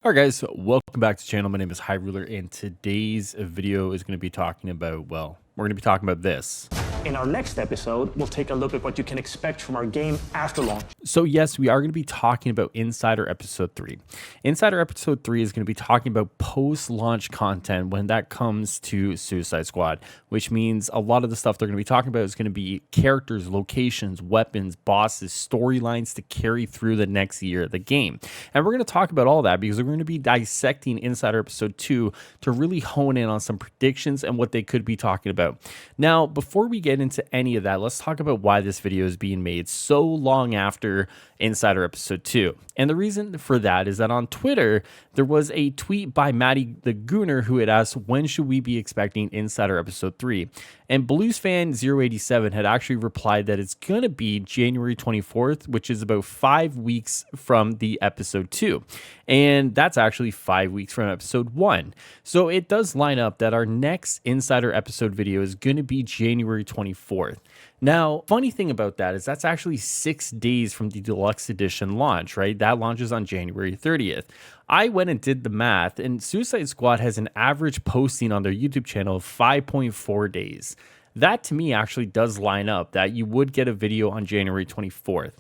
All right, guys, welcome back to the channel. My name is Highruler, and today's video is going to be talking about, well, we're going to be talking about this. In our next episode, we'll take a look at what you can expect from our game after launch. So yes, we are going to be talking about Insider Episode 3. Insider Episode 3 is going to be talking about post-launch content when that comes to Suicide Squad, which means a lot of the stuff they're going to be talking about is going to be characters, locations, weapons, bosses, storylines to carry through the next year of the game. And we're going to talk about all that because we're going to be dissecting Insider Episode 2 to really hone in on some predictions and what they could be talking about. Now, before we get into any of that, let's talk about why this video is being made so long after Insider Episode 2. And the reason for that is that on Twitter, there was a tweet by Maddie the Gooner who had asked, when should we be expecting Insider Episode 3? And Blues fan 087 had actually replied that it's going to be January 24th, which is about 5 weeks from the Episode 2. And that's actually 5 weeks from Episode 1. So it does line up that our next Insider Episode video is going to be January 24th. Now, funny thing about that is that's actually 6 days from the deluxe edition launch, right? That launches on January 30th. I went and did the math, and Suicide Squad has an average posting on their YouTube channel of 5.4 days. That to me actually does line up that you would get a video on January 24th.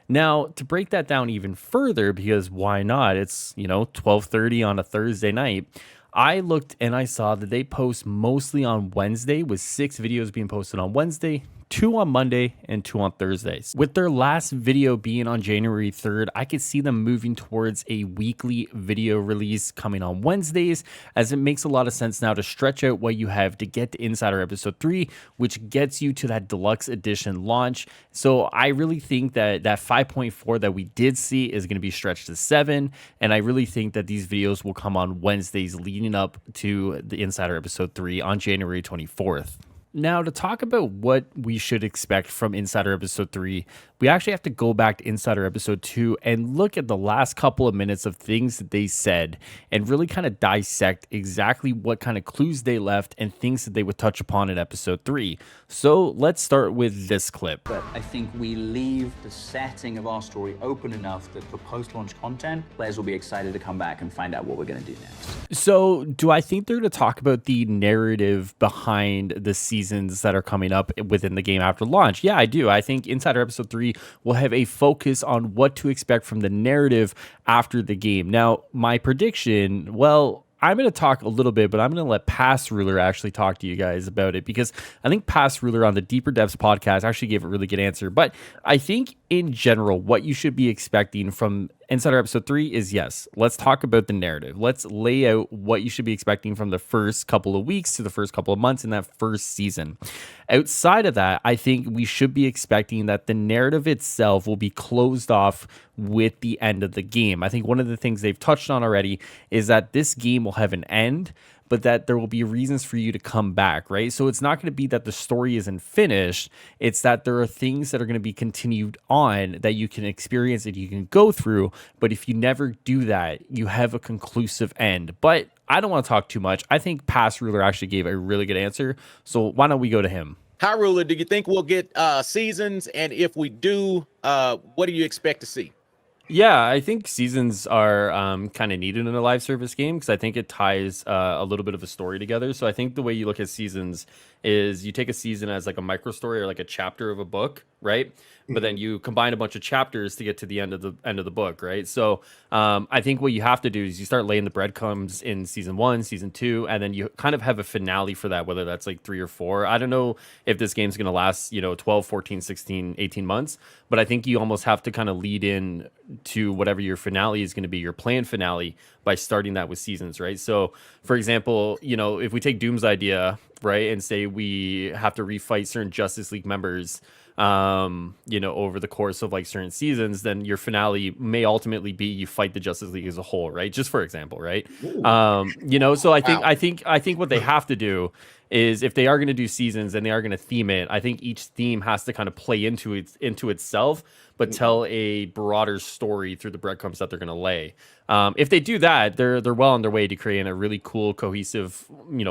Now, to break that down even further, because why not? It's, 12:30 on a Thursday night. I looked and I saw that they post mostly on Wednesday, with 6 videos being posted on Wednesday, 2 on Monday, and 2 on Thursdays. With their last video being on January 3rd, I could see them moving towards a weekly video release coming on Wednesdays, as it makes a lot of sense now to stretch out what you have to get to Insider Episode 3, which gets you to that deluxe edition launch. So I really think that that 5.4 that we did see is going to be stretched to 7, and I really think that these videos will come on Wednesdays leading up to the Insider Episode 3 on January 24th. Now, to talk about what we should expect from Insider Episode 3, we actually have to go back to Insider Episode 2 and look at the last couple of minutes of things that they said and really kind of dissect exactly what kind of clues they left and things that they would touch upon in Episode 3. So let's start with this clip. But I think we leave the setting of our story open enough that for post-launch content, players will be excited to come back and find out what we're going to do next. So do I think they're going to talk about the narrative behind the seasons that are coming up within the game after launch? Yeah, I do. I think Insider Episode 3 will have a focus on what to expect from the narrative after the game. Now, my prediction, well, I'm going to talk a little bit, but I'm going to let Past Ruler actually talk to you guys about it, because I think Past Ruler on the Deeper Depths podcast actually gave a really good answer. But I think in general, what you should be expecting from Insider Episode 3 is, yes, let's talk about the narrative. Let's lay out what you should be expecting from the first couple of weeks to the first couple of months in that first season. Outside of that, I think we should be expecting that the narrative itself will be closed off with the end of the game. I think one of the things they've touched on already is that this game will have an end, but that there will be reasons for you to come back, right? So it's not going to be that the story isn't finished. It's that there are things that are going to be continued on that you can experience, that you can go through. But if you never do that, you have a conclusive end. But I don't want to talk too much. I think Past Ruler actually gave a really good answer. So why don't we go to him? Highruler, do you think we'll get seasons? And if we do, what do you expect to see? Yeah, I think seasons are kind of needed in a live service game, because I think it ties a little bit of a story together. So I think the way you look at seasons is you take a season as like a micro story or like a chapter of a book, right? But then you combine a bunch of chapters to get to the end of the book, right? So I think what you have to do is you start laying the breadcrumbs in season 1, season 2, and then you kind of have a finale for that, whether that's like 3 or 4. I don't know if this game's going to last, 12, 14, 16, 18 months, but I think you almost have to kind of lead in to whatever your finale is going to be, your planned finale, by starting that with seasons, right? So, for example, if we take Doom's idea, right, and say we have to refight certain Justice League members, over the course of like certain seasons, then your finale may ultimately be you fight the Justice League as a whole, right? Just for example, right? So I think what they have to do is, if they are going to do seasons and they are going to theme it, I think each theme has to kind of play into itself, but tell a broader story through the breadcrumbs that they're going to lay. If they do that, they're well on their way to creating a really cool, cohesive,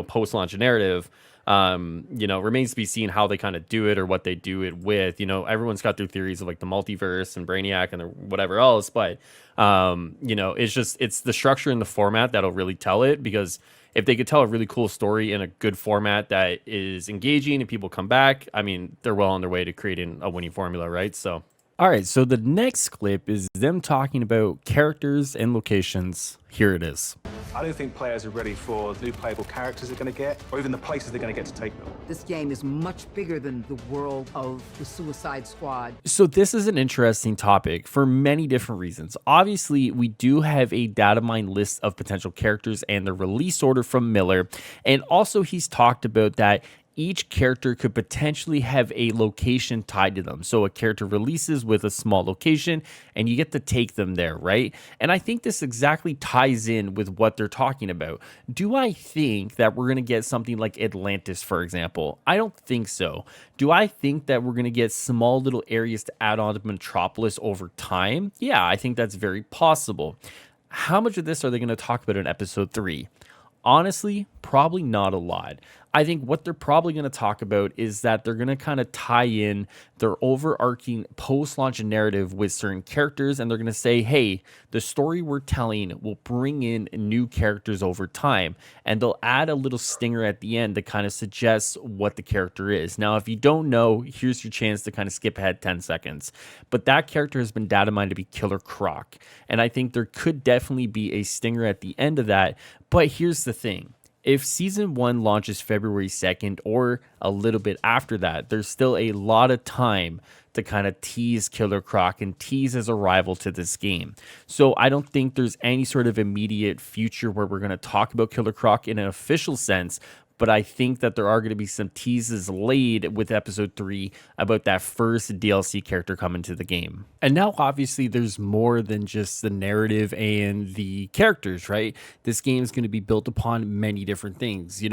post-launch narrative. Remains to be seen how they kind of do it or what they do it with. Everyone's got their theories of like the multiverse and Brainiac and whatever else, but it's the structure and the format that'll really tell it, because if they could tell a really cool story in a good format that is engaging and people come back, I mean, they're well on their way to creating a winning formula, right? So, all right. So the next clip is them talking about characters and locations. Here it is. I don't think players are ready for the new playable characters they're going to get, or even the places they're going to get to take them. This game is much bigger than the world of the Suicide Squad. So this is an interesting topic for many different reasons. Obviously, we do have a data mine list of potential characters and the release order from Miller. And also he's talked about that each character could potentially have a location tied to them. So a character releases with a small location and you get to take them there, right? And I think this exactly ties in with what they're talking about. Do I think that we're going to get something like Atlantis, for example? I don't think so. Do I think that we're going to get small little areas to add on to Metropolis over time? Yeah, I think that's very possible. How much of this are they going to talk about in episode 3? Honestly, probably not a lot. I think what they're probably going to talk about is that they're going to kind of tie in their overarching post-launch narrative with certain characters, and they're going to say, hey, the story we're telling will bring in new characters over time, and they'll add a little stinger at the end that kind of suggests what the character is. Now, if you don't know, here's your chance to kind of skip ahead 10 seconds. But that character has been data mined to be Killer Croc, and I think there could definitely be a stinger at the end of that. But here's the thing. If season 1 launches February 2nd or a little bit after that, there's still a lot of time to kind of tease Killer Croc and tease his arrival to this game. So I don't think there's any sort of immediate future where we're going to talk about Killer Croc in an official sense, but I think that there are going to be some teases laid with episode 3 about that first DLC character coming to the game. And now, obviously, there's more than just the narrative and the characters, right? This game is going to be built upon many different things.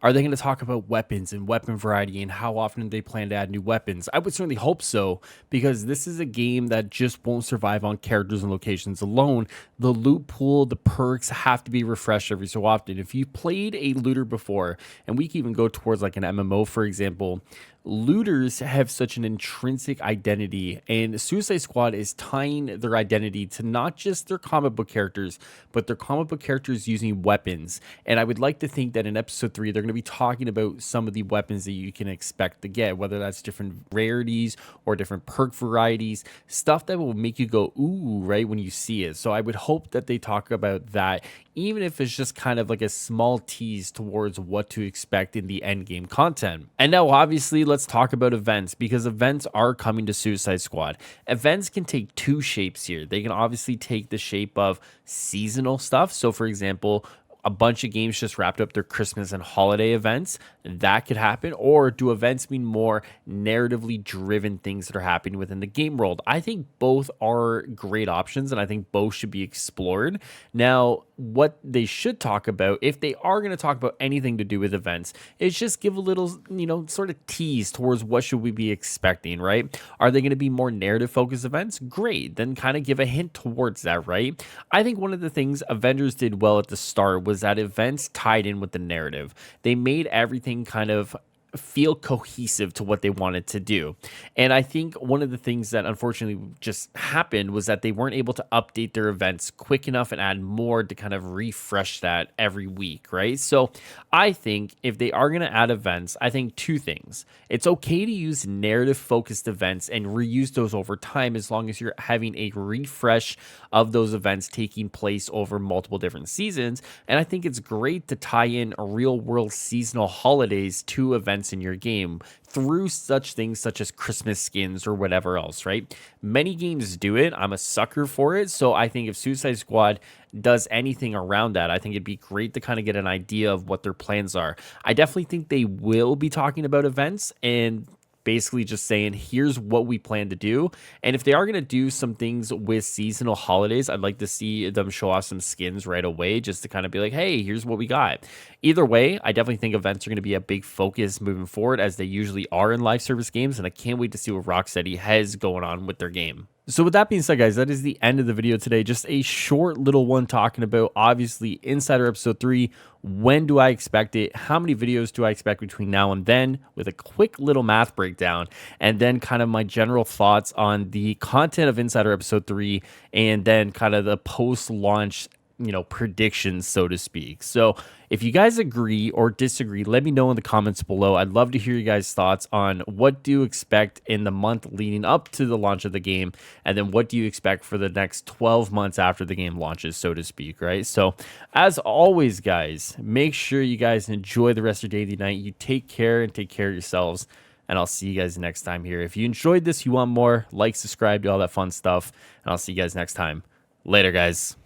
Are they going to talk about weapons and weapon variety and how often they plan to add new weapons? I would certainly hope so, because this is a game that just won't survive on characters and locations alone. The loot pool, the perks have to be refreshed every so often. If you played a looter before, and we can even go towards like an MMO, for example, looters have such an intrinsic identity, and Suicide Squad is tying their identity to not just their comic book characters, but their comic book characters using weapons. And I would like to think that in episode 3, they're going to be talking about some of the weapons that you can expect to get, whether that's different rarities or different perk varieties, stuff that will make you go, ooh, right, when you see it. So I would hope that they talk about that, even if it's just kind of like a small tease towards what to expect in the end game content. And now, obviously, let's talk about events, because events are coming to Suicide Squad. Events can take two shapes here. They can obviously take the shape of seasonal stuff. So, for example, a bunch of games just wrapped up their Christmas and holiday events. That could happen. Or do events mean more narratively driven things that are happening within the game world? I think both are great options, and I think both should be explored. Now, what they should talk about, if they are going to talk about anything to do with events, is just give a little, sort of tease towards what should we be expecting, right? Are they going to be more narrative focused events? Great. Then kind of give a hint towards that, right? I think one of the things Avengers did well at the start was that events tied in with the narrative. They made everything kind of feel cohesive to what they wanted to do. And I think one of the things that unfortunately just happened was that they weren't able to update their events quick enough and add more to kind of refresh that every week, right? So I think if they are going to add events, I think two things. It's okay to use narrative focused events and reuse those over time, as long as you're having a refresh of those events taking place over multiple different seasons. And I think it's great to tie in real world seasonal holidays to events in your game through such things such as Christmas skins or whatever else, right? Many games do it. I'm a sucker for it. So I think if Suicide Squad does anything around that, I think it'd be great to kind of get an idea of what their plans are. I definitely think they will be talking about events and basically just saying, here's what we plan to do. And if they are going to do some things with seasonal holidays, I'd like to see them show off some skins right away, just to kind of be like, hey, here's what we got. Either way, I definitely think events are going to be a big focus moving forward, as they usually are in live service games. And I can't wait to see what Rocksteady has going on with their game. So with that being said, guys, that is the end of the video today. Just a short little one talking about, obviously, Insider Episode 3. When do I expect it? How many videos do I expect between now and then? With a quick little math breakdown. And then kind of my general thoughts on the content of Insider Episode 3. And then kind of the post-launch, predictions, so to speak. So if you guys agree or disagree, let me know in the comments below. I'd love to hear you guys' thoughts on what do you expect in the month leading up to the launch of the game, and then what do you expect for the next 12 months after the game launches, so to speak, right? So as always, guys, make sure you guys enjoy the rest of your day, the night. You take care and take care of yourselves, and I'll see you guys next time here. If you enjoyed this, you want more, like, subscribe, do all that fun stuff, and I'll see you guys next time. Later, guys.